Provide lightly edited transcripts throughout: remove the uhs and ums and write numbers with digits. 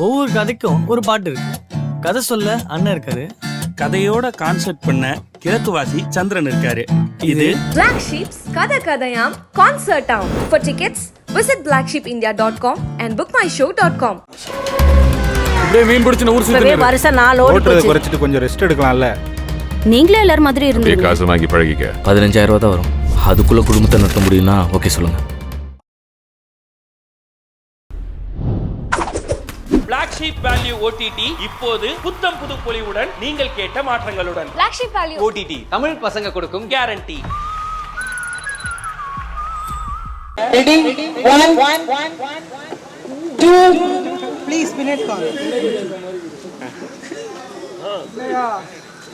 ஒவ்வொரு கதைக்கும் ஒரு பாட்டு இருக்கு. கதை சொல்ல அண்ணன் இருக்காரு. கதையோட கான்செப்ட் பண்ண கிழக்குவாசி சந்திரன் இருக்காரு. இது Black Sheep's கதை கதையாம் கான்சர்ட் ஆம். For tickets, visit blacksheepindia.com and bookmyshow.com. அப்படியே மீன் பிடிச்சு ஊர் சுத்தி வருஷ 4 ஓட்டுறத குறைச்சிட்டு கொஞ்சம் ரெஸ்ட் எடுக்கலாம்ல. நீங்களே எல்லாரும் மாதிரி இருந்தீங்க. காசு வாங்கி பழகிக்க. 15,000 ரூபா தான் வரும். அதுக்குள்ள குடும்பத்தை நடத்த முடியும்னா ஓகே சொல்லுங்க. Black Sheep Value OTT இப்போது புத்தம் புது பொலிவுடன் நீங்கள் கேட்ட மாற்றங்களுடன். Black Sheep Value OTT Tamil பசங்க கொடுக்கும் guarantee. Ready? One, two, please minute call.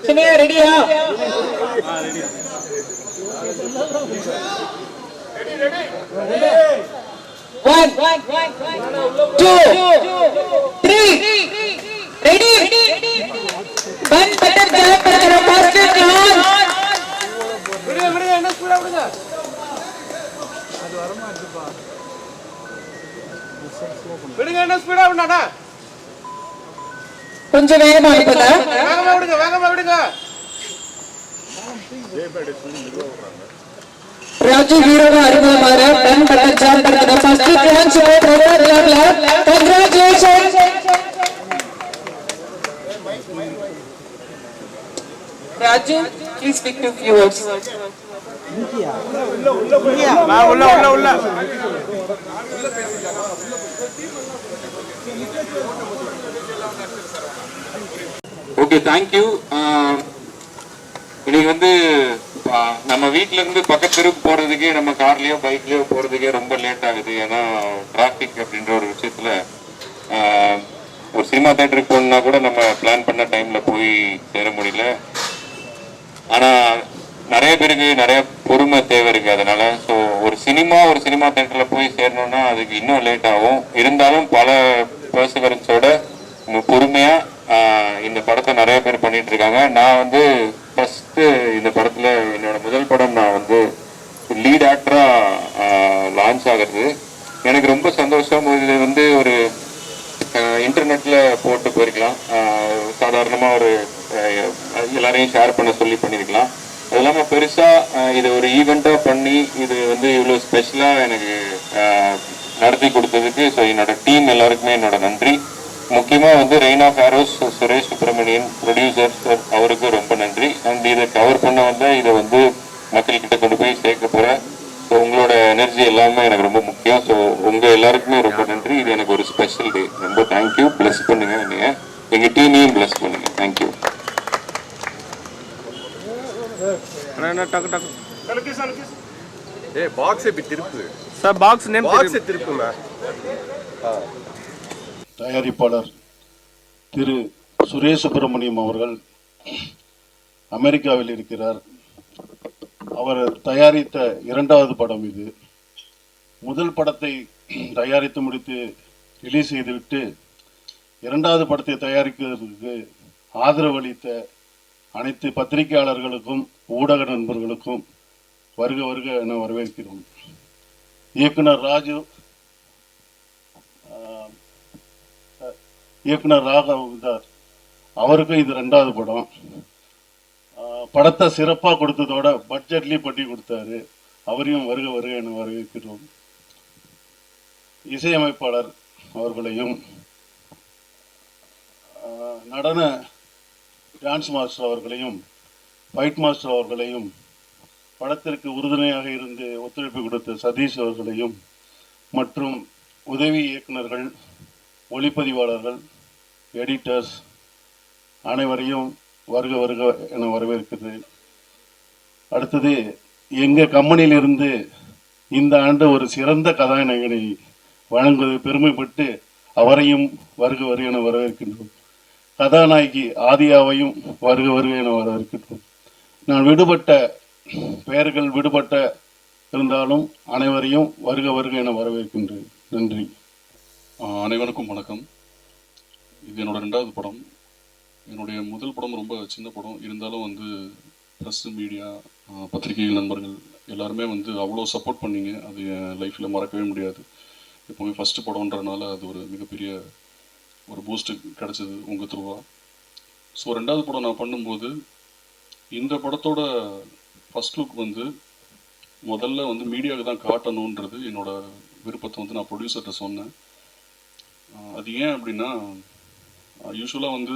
Senior ready ha? Ready. One, two, three. Ready? One better jump for the faster class. Ready, speed up விடுங்க. அது வரமா இருக்குப்பா. விடுங்க, என்ன ஸ்பீடா விடுங்கடா. கொஞ்சம் வேகமா அனுப்புங்க. வேகமா விடுங்க. ராஜு ஹீரோவா அறிமுகமாற டன் பட்டன் ஜாம் பண்ணத first chance over congratulations. Raju please speak to viewers. உள்ள ஓகே, தேங்க்யூ. இன்னைக்கு நம்ம வீட்ல இருந்து பக்கத்து தெருக்கு போறதுக்கே, நம்ம கார்லயோ பைக்லயோ போறதுக்கே ரொம்ப லேட் ஆகுது. ஏன்னா டிராபிக் அப்படின்ற ஒரு விஷயத்துல ஒரு சினிமா தேட்டருக்கு போகணும்னா கூட நம்ம பிளான் பண்ண டைம்ல போய் சேர முடியல. ஆனா நிறைய பேருக்கு நிறைய பொறுமை தேவை இருக்கு. அதனால ஸோ ஒரு சினிமா தேட்டர்ல போய் சேரணும்னா அதுக்கு இன்னும் லேட் ஆகும். இருந்தாலும் பல பர்சவரன்ஸோட பொறுமையா இந்த படத்தை நிறைய பேர் பண்ணிட்டு இருக்காங்க. நான் ஃபர்ஸ்ட் இந்த படத்துல என்னோட முதல் படம் நான் லீட் ஆக்டரா லான்ச் ஆகிறது எனக்கு ரொம்ப சந்தோஷம். இது ஒரு இன்டர்நெட்ல போட்டு போயிருக்கலாம், சாதாரணமா ஒரு எல்லாரையும் ஷேர் பண்ண சொல்லி பண்ணிருக்கலாம். அது இல்லாம பெருசா இது ஒரு ஈவெண்டா பண்ணி இது இவ்வளவு ஸ்பெஷலா எனக்கு நடத்தி கொடுத்ததுக்கு ஸோ என்னோட டீம் எல்லாருக்குமே என்னோட நன்றி. முக்கியமா ரெய்னா ஃபேரோஸ், சுரேஷ் சுப்பிரமணியன் ப்ரொடியூசர் சார், அவருக்கு ரொம்ப நன்றி. அண்ட் இதை கவர் பண்ண இதை மக்கள்கிட்ட கொண்டு போய் சேர்க்க போறேன். ஸோ உங்களோட எனர்ஜி எல்லாமே எனக்கு ரொம்ப முக்கியம். ஸோ உங்க எல்லாருக்குமே ரொம்ப நன்றி. இது எனக்கு ஒரு ஸ்பெஷல் டே. ரொம்ப தேங்க்யூ. பிளஸ் பண்ணுங்க, நீங்க எங்க டீமையும் பிளஸ் பண்ணுங்க. தேங்க்யூ. தயாரிப்பாளர் திரு சுரேஷ் சுப்பிரமணியம் அவர்கள் அமெரிக்காவில் இருக்கிறார். அவர் தயாரித்த இரண்டாவது படம் இது. முதல் படத்தை தயாரித்து முடித்து ரிலீஸ் செய்துவிட்டு இரண்டாவது படத்தை தயாரிக்கிறதுக்கு ஆதரவு அளித்த அனைத்து பத்திரிகையாளர்களுக்கும் ஊடக நண்பர்களுக்கும் வருக வருக என வரவேற்கிறோம். இயக்குனர் ராஜு, இயக்குனர் ராகவ் அவருக்கும் இது ரெண்டாவது படம். படத்தை சிறப்பாக கொடுத்ததோட பட்ஜெட்லேயும் பண்ணி கொடுத்தாரு. அவரையும் வருக வருக என வரவேற்கிறோம். இசையமைப்பாளர் அவர்களையும் நடன டான்ஸ் மாஸ்டர் அவர்களையும் ஃபைட் மாஸ்டர் அவர்களையும் படத்திற்கு உறுதுணையாக இருந்து ஒத்துழைப்பு கொடுத்த சதீஷ் அவர்களையும் மற்றும் உதவி இயக்குநர்கள், ஒளிப்பதிவாளர்கள், எடிட்டர்ஸ் அனைவரையும் வருக வருக என வரவேற்கிறேன். அடுத்தது எங்கள் கம்பெனியிலிருந்து இந்த ஆண்டு ஒரு சிறந்த கதாநாயகனை வழங்குவது பெருமைப்பட்டு அவரையும் வருக வருக என வரவேற்கின்றோம். கதாநாயகி ஆதியாவையும் வருக வருக என வரவேற்கின்றோம். நான் பெயர்கள் விடுபட்ட இருந்தாலும் அனைவரையும் வருக வருக என வரவேற்கின்றேன். நன்றி. அனைவருக்கும் வணக்கம். இது என்னோட ரெண்டாவது படம். என்னுடைய முதல் படம் ரொம்ப சின்ன படம். இருந்தாலும் ப்ரெஸ், மீடியா, பத்திரிகை நண்பர்கள் எல்லாருமே அவ்வளோ சப்போர்ட் பண்ணீங்க. அது என் லைஃப்பில் மறக்கவே முடியாது. எப்போவுமே ஃபஸ்ட்டு படம்ன்றனால அது ஒரு மிகப்பெரிய ஒரு பூஸ்ட் கிடச்சிது உங்கள் த்ரூவா. ஸோ 2வது படம் நான் பண்ணும்போது இந்த படத்தோட ஃபஸ்ட் லுக் வந்து முதல்ல வந்து மீடியாவுக்கு தான் காட்டணுன்றது என்னோட விருப்பத்தை வந்து நான் ப்ரொடியூசர்கிட்ட சொன்னேன். அது ஏன் அப்படின்னா யூஸ்வலாக வந்து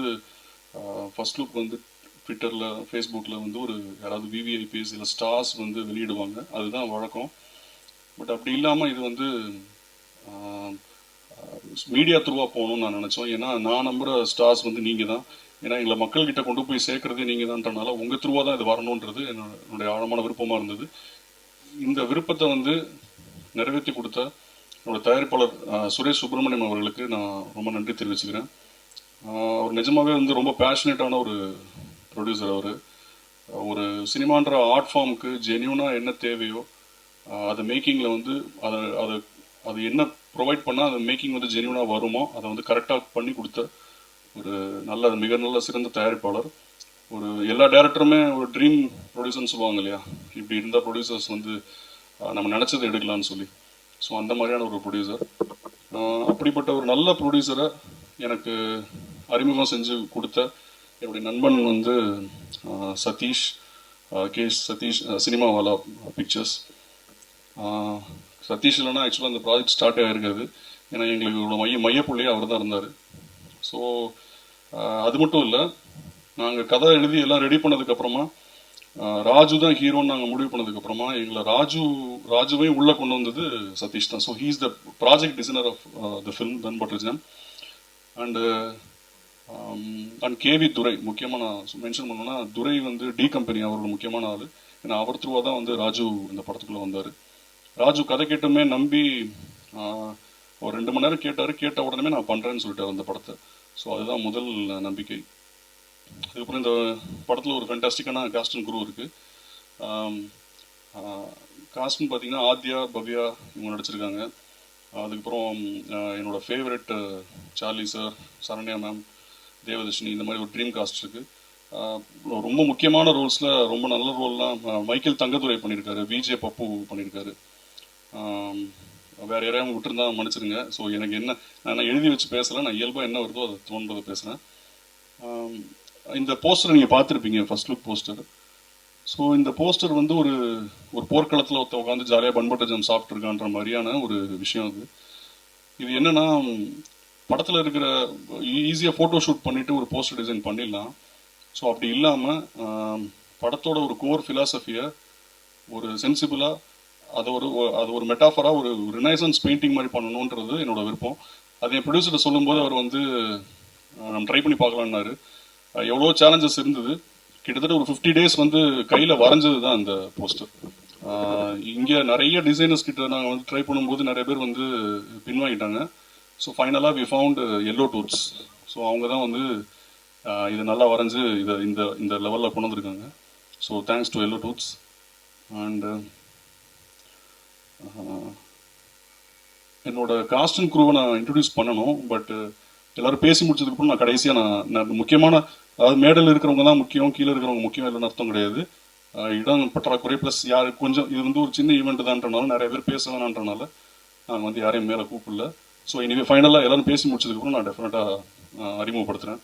ஃபஸ்ட் லுக் வந்து ட்விட்டரில் ஃபேஸ்புக்கில் வந்து ஒரு யாராவது விவிஐபிஸ் இல்லை ஸ்டார்ஸ் வந்து வெளியிடுவாங்க, அதுதான் வழக்கம். பட் அப்படி இல்லாமல் இது வந்து மீடியா த்ரூவாக போகணும்னு நான் நினச்சோம். ஏன்னா நான் நம்புகிற ஸ்டார்ஸ் வந்து நீங்கள் தான். ஏன்னா எங்களை மக்கள்கிட்ட கொண்டு போய் சேர்க்குறதே நீங்கள் தான்றனால உங்கள் த்ரூவாக தான் இது வரணுன்றது என்னுடைய ஆழமான விருப்பமாக இருந்தது. இந்த விருப்பத்தை வந்து நிறைவேற்றி கொடுத்த என்னோட தயாரிப்பாளர் சுரேஷ் சுப்பிரமணியம் அவர்களுக்கு நான் ரொம்ப நன்றி தெரிவிச்சுக்கிறேன். அவர் நிஜமாகவே வந்து ரொம்ப பேஷனேட்டான ஒரு ப்ரொடியூசர். அவர் ஒரு சினிமான்ற ஆர்ட் ஃபார்முக்கு ஜென்யூனாக என்ன தேவையோ அது மேக்கிங்கில் வந்து அது என்ன ப்ரொவைட் பண்ணால் அந்த மேக்கிங் வந்து ஜென்யூனாக வருமோ அதை வந்து கரெக்டாக பண்ணி கொடுத்த ஒரு மிக நல்ல சிறந்த தயாரிப்பாளர். ஒரு எல்லா டேரக்டருமே ஒரு ட்ரீம் ப்ரொடியூசர்னு சொல்லுவாங்க இல்லையா, இப்படி இருந்தால் ப்ரொடியூசர்ஸ் வந்து நம்ம நினச்சதை எடுக்கலான்னு சொல்லி. ஸோ அந்த மாதிரியான ஒரு ப்ரொடியூசர். அப்படிப்பட்ட ஒரு நல்ல ப்ரொடியூசரை எனக்கு அறிமுகம் செஞ்சு கொடுத்த என்னுடைய நண்பன் வந்து சதீஷ், சதீஷ் சினிமாவாலா பிக்சர்ஸ். சதீஷ் இல்லைன்னா ஆக்சுவலாக அந்த ப்ராஜெக்ட் ஸ்டார்ட் ஆகிருக்காது. ஏன்னா எங்களுக்கு மையப்புள்ளியே அவர் தான் இருந்தார். ஸோ அது மட்டும் இல்லை, நாங்கள் கதை எழுதி எல்லாம் ரெடி பண்ணதுக்கப்புறமா ராஜு தான் ஹீரோன்னு நாங்கள் முடிவு பண்ணதுக்கப்புறமா எங்களை ராஜுவையும் உள்ளே கொண்டு வந்தது சதீஷ் தான். So he is the project designer of the film தன் பட்டர்ஜான். அண்ட் கேவி துரை, முக்கியமாக நான் மென்ஷன் பண்ணோன்னா துரை வந்து டி கம்பெனி அவரோட முக்கியமான ஆள். ஏன்னா அவர் த்ரூவாக தான் வந்து ராஜு இந்த படத்துக்குள்ளே வந்தார். ராஜு கதை கேட்டுமே நம்பி ஒரு 2 மணி நேரம் கேட்ட உடனே நான் பண்ணுறேன்னு சொல்லிட்டார் அந்த படத்தை. ஸோ அதுதான் முதல் நம்பிக்கை. அதுக்கப்புறம் இந்த படத்தில் ஒரு ஃபேண்டாஸ்டிக்கான காஸ்ட் அண்ட் குரூ இருக்குது. காஸ்ட்னு பார்த்தீங்கன்னா ஆத்யா, பவ்யா இவங்க நடிச்சிருக்காங்க. அதுக்கப்புறம் என்னோட favourite Charlie sir, Saranya ma'am, Devadarshini, இந்த மாதிரி ஒரு ட்ரீம் காஸ்ட் இருக்குது. ரொம்ப முக்கியமான ரோல்ஸில் ரொம்ப நல்ல ரோல்லாம் மைக்கேல் தங்கதுரை பண்ணியிருக்காரு, விஜே பப்பு பண்ணியிருக்காரு. வேறு யாரையும் விட்டுருந்தா மன்னிச்சிருங்க. ஸோ எனக்கு என்ன நான் எழுதி வச்சு பேசலை, நான் இயல்பாக என்ன வருதோ அதை தோன்றதை பேசுகிறேன். இந்த போஸ்டர் நீங்கள் பார்த்துருப்பீங்க, ஃபர்ஸ்ட் லுக் போஸ்டர். ஸோ இந்த போஸ்டர் வந்து ஒரு போர்க்களத்தில் உட்காந்து ஜாலியாக பண்பட்ட ஜாம் சாப்பிட்ருக்கான்ற மாதிரியான ஒரு விஷயம் அது. இது என்னென்னா, படத்தில் இருக்கிற ஈஸியாக ஃபோட்டோ ஷூட் பண்ணிவிட்டு ஒரு போஸ்டர் டிசைன் பண்ணிடலாம். ஸோ அப்படி இல்லாமல் படத்தோட ஒரு கோர் ஃபிலாசபியை ஒரு சென்சிபிளாக அது ஒரு மெட்டாஃபராக ஒரு ரினைசன்ஸ் பெயிண்டிங் மாதிரி பண்ணணுன்றது என்னோட விருப்பம். அது என் ப்ரொடியூசர்கிட்ட சொல்லும்போது அவர் வந்து நம்ம ட்ரை பண்ணி பார்க்கலான்னாரு. எவ்வளோ சேலஞ்சஸ் இருந்தது. கிட்டத்தட்ட ஒரு 50 days வந்து கையில் வரைஞ்சது தான் அந்த போஸ்டர். இங்கே நிறைய டிசைனர்ஸ் கிட்ட நாங்கள் வந்து ட்ரை பண்ணும்போது நிறைய பேர் வந்து பின்வாங்கிட்டாங்க. ஸோ ஃபைனலாக we found yellow dudes. So அவங்க தான் வந்து இதை நல்லா வரைஞ்சி இந்த லெவலில் கொண்டு வந்திருக்காங்க. So thanks to yellow dudes. And என்னோட காஸ்ட் அண்ட் குரூவை நான் இன்ட்ரடியூஸ் பண்ணணும். பட் எல்லோரும் பேசி முடிச்சதுக்கப்புறம் நான் கடைசியாக நான் முக்கியமான, அதாவது மேடல் இருக்கிறவங்க தான் முக்கியம், கீழே இருக்கிறவங்க முக்கியம் இல்லைன்னு அர்த்தம் கிடையாது. இடம் பற்றாக்குறை ப்ளஸ் யார் கொஞ்சம் இது வந்து ஒரு சின்ன ஈவெண்ட் தான்றனால நிறைய பேர் பேச வேணான்றனால நாங்கள் வந்து யாரையும் மேலே கூப்பிடல. ஸோ இனிமேல் ஃபைனலாக எல்லோரும் பேசி முடிச்சதுக்கப்புறம் நான் டெஃபினட்டாக அறிமுகப்படுத்துகிறேன்.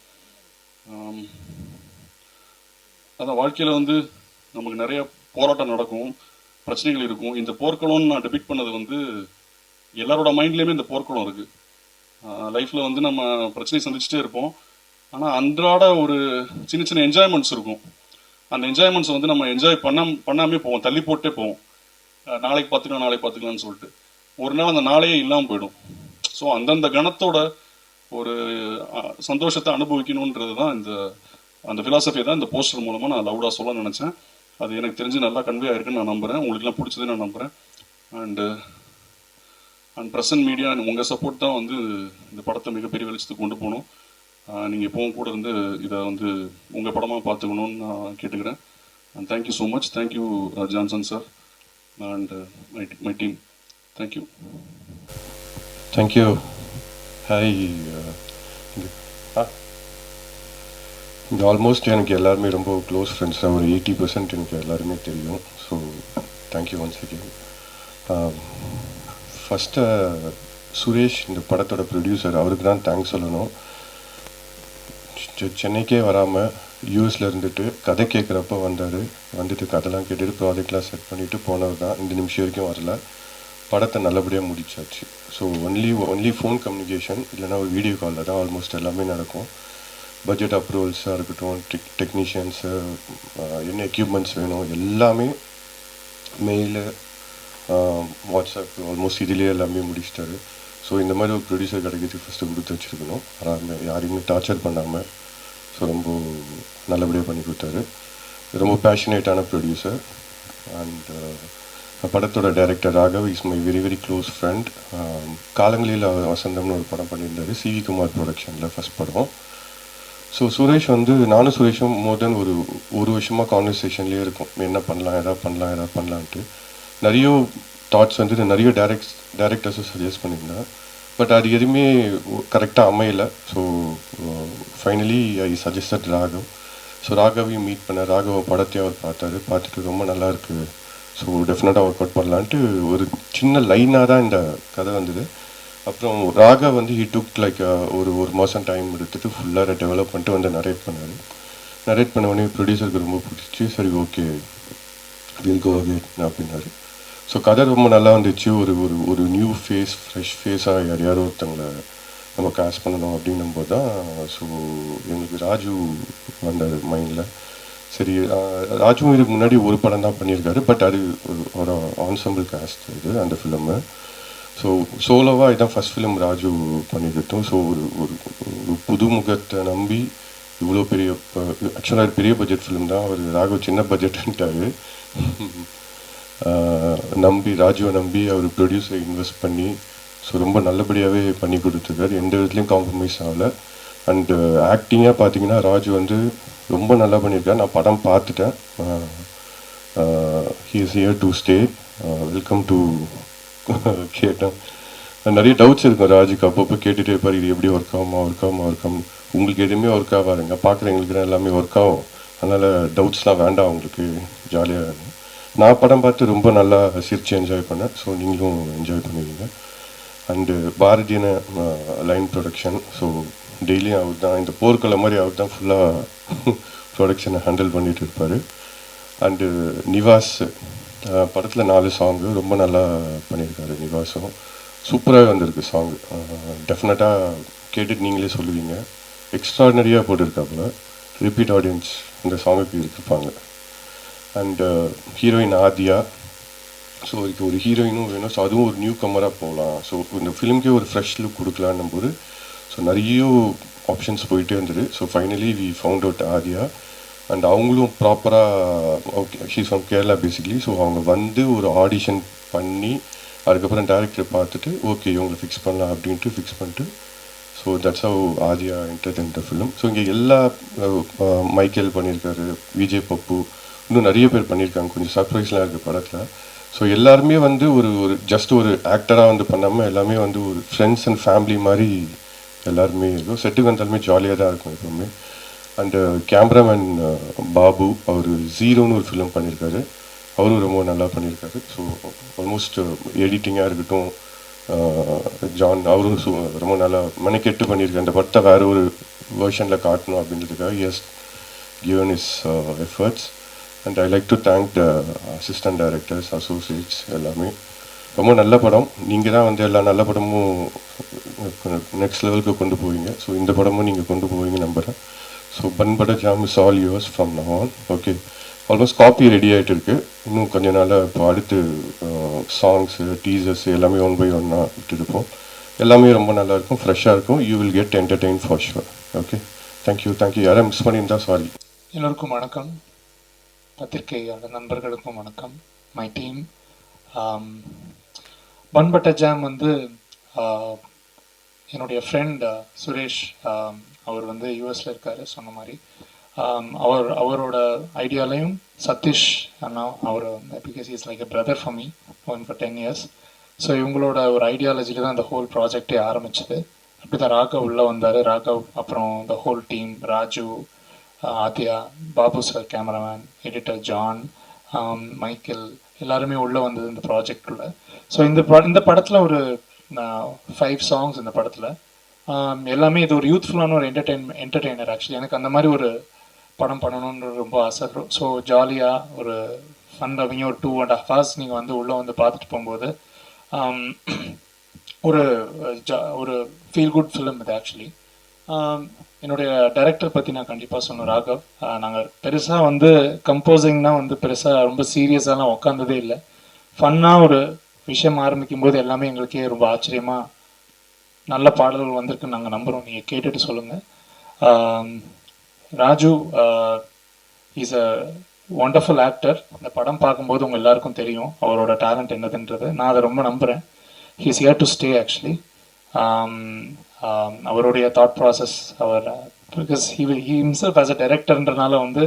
அதான் வாழ்க்கையில் வந்து நமக்கு நிறைய போராட்டம் நடக்கும், பிரச்சனைகள் இருக்கும். இந்த போர்க்களம்னு நான் டெபிட் பண்ணது வந்து எல்லாரோட மைண்ட்லேயுமே இந்த போர்க்களம் இருக்குது. லைஃப்பில் வந்து நம்ம பிரச்சனையை சந்திச்சுட்டே இருப்போம். ஆனால் அன்றாட ஒரு சின்ன சின்ன என்ஜாய்மெண்ட்ஸ் இருக்கும். அந்த என்ஜாய்மெண்ட்ஸை வந்து நம்ம என்ஜாய் பண்ணாமே போவோம், தள்ளி போட்டே போவோம். நாளைக்கு பார்த்துக்கலாம்னு சொல்லிட்டு ஒரு நாள் அந்த நாளையே இல்லாமல் போயிடும். ஸோ அந்தந்த கணத்தோட ஒரு சந்தோஷத்தை அனுபவிக்கணுன்றது தான் அந்த ஃபிலாசபி தான் இந்த போஸ்டர் மூலமாக நான் லவுடாக சொல்ல நினச்சேன். அது எனக்கு தெரிஞ்சு நல்லா கன்வே ஆயிருக்குன்னு நான் நம்புகிறேன். உங்களுக்குலாம் பிடிச்சது நான் நம்புகிறேன். அண்ட் ப்ரெசன்ட் மீடியா உங்கள் சப்போர்ட் தான் வந்து இந்த படத்தை மிகப்பெரிய வெளிச்சத்துக்கு கொண்டு போகணும். நீங்கள் எப்பவும் கூட இருந்து இதை வந்து உங்கள் படமாக பார்த்துக்கணும்னு நான் கேட்டுக்கிறேன். And thank you so much. Thank you Johnson sir and my team. Thank you. Thank you. Hi. இந்த ஆல்மோஸ்ட் எனக்கு எல்லாருமே ரொம்ப க்ளோஸ் ஃப்ரெண்ட்ஸ் தான். ஒரு 80% எனக்கு எல்லாருமே தெரியும். So thank you once again. First Suresh, இந்த படத்தோட ப்ரொடியூசர், அவருக்கு தான் தேங்க்ஸ் சொல்லணும். சென்னைக்கே வராமல் யூஎஸில் இருந்துட்டு கதை கேட்குறப்ப வந்துட்டு கதைலாம் கேட்டுட்டு ப்ராஜெக்ட்லாம் செட் பண்ணிவிட்டு போனவர் தான். இந்த நிமிஷம் வரைக்கும் வரல. படத்தை நல்லபடியாக முடிச்சாச்சு. ஸோ ஒன்லி ஃபோன் கம்யூனிகேஷன் இல்லைனா ஒரு வீடியோ காலில் தான் ஆல்மோஸ்ட் எல்லாமே நடக்கும். பட்ஜெட் அப்ரூவல்ஸாக இருக்கட்டும், டெக்னீஷியன்ஸு, என்ன எக்யூப்மெண்ட்ஸ் வேணும் எல்லாமே மெயிலு, வாட்ஸ்அப், ஆல்மோஸ்ட் இதுலேயே எல்லாமே முடிச்சிட்டாரு. ஸோ இந்த மாதிரி ஒரு ப்ரொடியூசர் கிடைக்கிறதுக்கு ஃபஸ்ட்டு கொடுத்து வச்சுருக்கணும். யாரையுமே டார்ச்சர் பண்ணாமல் ஸோ ரொம்ப நல்லபடியாக பண்ணி கொடுத்தாரு. ரொம்ப பேஷனேட்டான ப்ரொடியூசர். அண்ட் படத்தோட director Raghav is my very very close friend. காலங்களில் வசந்தம்னு ஒரு படம் பண்ணியிருந்தார், சிவி குமார் ப்ரொடக்ஷனில் ஃபஸ்ட் படம். ஸோ சுரேஷ் நானும் சுரேஷும் மோர் தென் ஒரு வருஷமாக கான்வர்சேஷன்லேயே இருக்கும். என்ன பண்ணலாம், எதாவது பண்ணலான்ட்டு நிறைய தாட்ஸ் நிறைய டேரக்டர்ஸும் சஜஸ்ட் பண்ணியிருந்தேன். பட் அது எதுவுமே கரெக்டாக அமையலை. So finally I suggested Raghav. So ராகவையும் மீட் பண்ண, ராகவ படத்தையும் அவர் பார்த்துட்டு ரொம்ப நல்லா இருக்குது, ஸோ டெஃபினட்டாக ஒர்க் அவுட் பண்ணலான்ட்டு ஒரு சின்ன லைனாக தான் இந்த கதை வந்தது. அப்புறம் ராகவ் ஹி டுக் லைக் ஒரு மாதம் டைம் எடுத்துகிட்டு ஃபுல்லாக டெவலப் பண்ணிட்டு நரேட் பண்ணார். நரேட் பண்ண உடனே ப்ரொடியூசருக்கு ரொம்ப பிடிச்சி, சரி ஓகே வில் கோ அகேன் அப்படின்னாரு. ஸோ கதை ரொம்ப நல்லா வந்துச்சு. ஒரு நியூ ஃபேஸ், ஃப்ரெஷ் ஃபேஸாக யாரையாரும் ஒருத்தங்களை நம்ம காஸ்ட் பண்ணணும் அப்படின்னும்போது தான் ஸோ எங்களுக்கு ராஜு வந்தார் மைண்டில். சரி, ராஜுவும் இதுக்கு முன்னாடி ஒரு படம் தான் பண்ணியிருக்காரு, பட் அது ஒரு ஆன்சம்பிள் காஸ்ட் இது அந்த ஃபிலிமு. ஸோ சோலோவாக இதுதான் ஃபஸ்ட் ஃபிலிம் ராஜு பண்ணிக்கிட்டோம். ஸோ ஒரு புது முகத்தை நம்பி இவ்வளோ பெரிய, ஆக்சுவலாக பெரிய பட்ஜெட் ஃபிலிம் தான். அவர் ராகவ் சின்ன பட்ஜெட்டுன்ட்டார். ராஜுவை நம்பி அவர் ப்ரொடியூசரை இன்வெஸ்ட் பண்ணி ஸோ ரொம்ப நல்லபடியாகவே பண்ணி கொடுத்துருக்காரு. எந்த விதத்துலையும் காம்ப்ரமைஸ் ஆகலை. அண்டு ஆக்டிங்காக பார்த்தீங்கன்னா ராஜு ரொம்ப நல்லா பண்ணியிருக்காரு. நான் படம் பார்த்துட்டேன். He is here to stay, welcome to கேட்டேன். நிறைய டவுட்ஸ் இருக்கும் ராஜுக்கு. அப்பப்போ கேட்டுகிட்டே இருப்பார், இது எப்படி ஒர்க் ஆகும். உங்களுக்கு எதுவுமே ஒர்க் ஆகாதுங்க, பார்க்குறவங்களுக்கு எல்லாமே ஒர்க் ஆகும், அதனால் டவுட்ஸ்லாம் வேண்டாம் உங்களுக்கு, ஜாலியாக. நான் படம் பார்த்து ரொம்ப நல்லா சிரித்து என்ஜாய் பண்ணேன். ஸோ நீங்களும் என்ஜாய் பண்ணுவீங்க. அண்டு பாரதியன லைன் ப்ரொடக்ஷன். ஸோ டெய்லியும் அவர் தான், இந்த போர்க்களம் மாதிரி அவர் தான் ஃபுல்லாக ப்ரொடக்ஷனை ஹேண்டில் பண்ணிகிட்டு இருப்பார். அண்டு நிவாஸ் படத்தில் 4 சாங்கு ரொம்ப நல்லா பண்ணியிருக்காரு. நிவாஸும் சூப்பராக வந்திருக்கு சாங்கு. டெஃபினட்டாக கேட்டுட்டு நீங்களே சொல்லுவீங்க. எக்ஸ்ட்ராடினரியாக போட்டிருக்காப்புல. ரிப்பீட் ஆடியன்ஸ் இந்த சாங்குக்கு இருப்பாங்க. And heroine Adhia. ஸோ இதுக்கு ஒரு ஹீரோயினும் வேணும். ஸோ அதுவும் ஒரு நியூ கம்மராக போகலாம். ஸோ இந்த ஃபிலிம்க்கே ஒரு ஃப்ரெஷ் லுக் கொடுக்கலான்னும் போது ஸோ நிறைய ஆப்ஷன்ஸ் போயிட்டே இருந்தது. So finally we found out Aadhiya. And அவங்களும் ப்ராப்பராக, okay she's from Kerala basically. So அவங்க ஒரு ஆடிஷன் பண்ணி அதுக்கப்புறம் டேரக்டரை பார்த்துட்டு ஓகே இவங்களை ஃபிக்ஸ் பண்ணலாம் அப்படின்ட்டு ஃபிக்ஸ் பண்ணிட்டு so that's how Adhia enter in the film. So இங்கே எல்லா மைக்கேல் பண்ணியிருக்காரு, விஜய் பப்பு, இன்னும் நிறைய பேர் பண்ணியிருக்காங்க. கொஞ்சம் சர்ப்ரைஸ்லாம் இருக்குது படத்தில். ஸோ எல்லாருமே ஒரு ஜஸ்ட் ஒரு ஆக்டராக பண்ணாமல் எல்லாமே ஒரு ஃப்ரெண்ட்ஸ் அண்ட் ஃபேமிலி மாதிரி எல்லாருமே இருக்கும். செட்டுக்கு வந்தாலுமே ஜாலியாக தான் இருக்கும் எப்பவுமே. அண்டு கேமராமேன் பாபு, அவர் ஜீரோன்னு ஒரு ஃபிலிம் பண்ணியிருக்காரு, அவரும் ரொம்ப நல்லா பண்ணியிருக்காரு. ஸோ ஆல்மோஸ்ட் எடிட்டிங்காக இருக்கட்டும், ஜான் அவரும் ரொம்ப நல்லா மெனக்கெட்டு பண்ணியிருக்காரு. அந்த படத்தை வேறு ஒரு வேர்ஷனில் காட்டணும் அப்படின்றதுக்காக has given his efforts. And I like to thank the assistant directors, associates எல்லாமே. ரொம்ப நல்ல படம். நீங்கள் தான் எல்லா நல்ல படமும் நெக்ஸ்ட் லெவலுக்கு கொண்டு போவீங்க. ஸோ இந்த படமும் நீங்கள் கொண்டு போவீங்க நம்புகிறேன். So bun butter jam is all yours from now on. Okay, almost copy ready ஆகிட்டு இருக்கு. இன்னும் கொஞ்ச நாளாக இப்போ அடுத்து சாங்ஸு, டீசர்ஸ் எல்லாமே ஒன் பை ஒன்னாக விட்டுருப்போம். எல்லாமே ரொம்ப நல்லாயிருக்கும், ஃப்ரெஷ்ஷாக இருக்கும். You will get entertain for sure. Okay, thank you. யாரை மிஸ் பண்ணியிருந்தா சாரி. எல்லோருக்கும் வணக்கம். பத்திரிகையாளர் நண்பர்களுக்கும் வணக்கம். My team bun butter jam என்னுடைய ஃப்ரெண்ட் சுரேஷ், அவர் யூஎஸில் இருக்கார் சொன்ன மாதிரி. அவரோட ஐடியாலையும் சதீஷ் அண்ணா, அவர் because is like a brother for me for 10 years. So இவங்களோட ஒரு ஐடியாலஜியில் தான் இந்த ஹோல் ப்ராஜெக்டே ஆரம்பிச்சது. அப்படி தான் ராகவ் உள்ளே வந்தார். ராகவ் அப்புறம் the whole team, Raju, Adhya, Babu sir cameraman, editor John, Michael, எல்லாருமே உள்ளே வந்தது இந்த ப்ராஜெக்டுள்ள. ஸோ இந்த படத்தில் ஒரு 5 songs இந்த படத்தில். எல்லாமே இது ஒரு யூத்ஃபுல்லான ஒரு என்டர்டெய்னர் ஆக்சுவலி. எனக்கு அந்த மாதிரி ஒரு படம் பண்ணணுன்ற ரொம்ப ஆசை. ஸோ ஜாலியாக ஒரு ஃபன் லவ்விங்க ஒரு 2.5 hours நீங்கள் வந்து உள்ளே வந்து பார்த்துட்டு போகும்போது ஒரு ஒரு ஃபீல் குட் ஃபிலிம் இது ஆக்சுவலி. என்னுடைய டைரக்டர் பற்றி நான் கண்டிப்பாக சொன்னேன், ராகவ். நாங்கள் பெருசாக வந்து கம்போசிங்னா வந்து பெருசாக ரொம்ப சீரியஸாலாம் உட்காந்ததே இல்லை. ஃபன்னாக ஒரு விஷயம் ஆரம்பிக்கும் போது எல்லாமே எங்களுக்கே ரொம்ப ஆச்சரியமாக நல்ல பாடல்கள் வந்திருக்குன்னு நாங்கள் நம்புகிறோம். நீங்கள் கேட்டுட்டு சொல்லுங்கள். Raju is a wonderful actor. இந்த படம் பார்க்கும்போது உங்கள் எல்லாருக்கும் தெரியும் அவரோட டேலண்ட் என்னதுன்றது. நான் அதை ரொம்ப நம்புகிறேன். He's here to stay actually. அவருடைய தாட் ப்ராசஸ் அவர் because he himself as a டைரக்டர்ன்றனால வந்து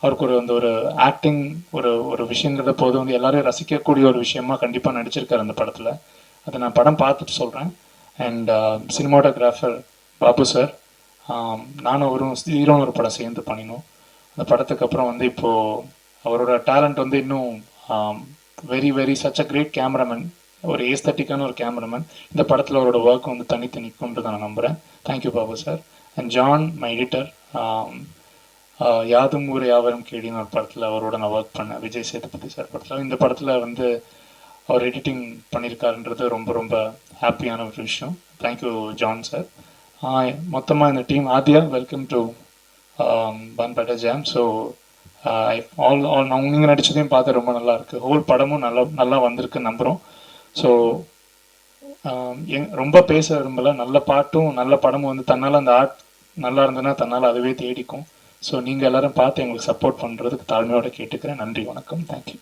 அவருக்கு ஒரு ஆக்டிங் ஒரு விஷயங்கிறத போது வந்து எல்லாரையும் ரசிக்கக்கூடிய ஒரு விஷயமா கண்டிப்பாக நடிச்சிருக்காரு அந்த படத்தில். அதை நான் படம் பார்த்துட்டு சொல்கிறேன். அண்ட் சினிமாட்டோகிராஃபர் பாபு சார், நானும் அவரும் ஹீரோன்னு ஒரு படம் சேர்ந்து பண்ணினோம். அந்த படத்துக்கு அப்புறம் வந்து இப்போது அவரோட டேலண்ட் வந்து இன்னும் very very such a great cameraman, ஒரு ஏஸ்தட்டிக்கான ஒரு கேமராமேன். இந்த படத்தில் அவரோட ஒர்க் வந்து தனித்து நிற்கும்ன்றதை நான் நம்புகிறேன். Thank you Babu sir. And John my editor, யாதும் ஊர் யாவரும் கேடின்னு ஒரு படத்தில் அவரோட நான் ஒர்க் பண்ணேன், விஜய் சேதுபதி சார் படத்தில். இந்த படத்தில் வந்து அவர் எடிட்டிங் பண்ணியிருக்காருன்றது ரொம்ப ரொம்ப ஹாப்பியான ஒரு விஷயம். Thank you John sir. மொத்தமாக இந்த team Aadhiya, welcome to bun butter jam. So நீங்கள் நடித்ததையும் பார்த்து ரொம்ப நல்லா இருக்குது. ஹோல் படமும் நல்லா வந்திருக்கு நம்புகிறோம். ஸோ ரொம்ப பேச விரும்பல. நல்ல பாட்டும் நல்ல படமும் வந்து தன்னால் அந்த ஆர்ட் நல்லா இருந்ததுன்னா தன்னால் அதுவே தேடிக்கும். ஸோ நீங்கள் எல்லோரும் பார்த்து எங்களுக்கு சப்போர்ட் பண்ணுறதுக்கு தாழ்மையோடு கேட்டுக்கிறேன். நன்றி, வணக்கம், தேங்க்யூ.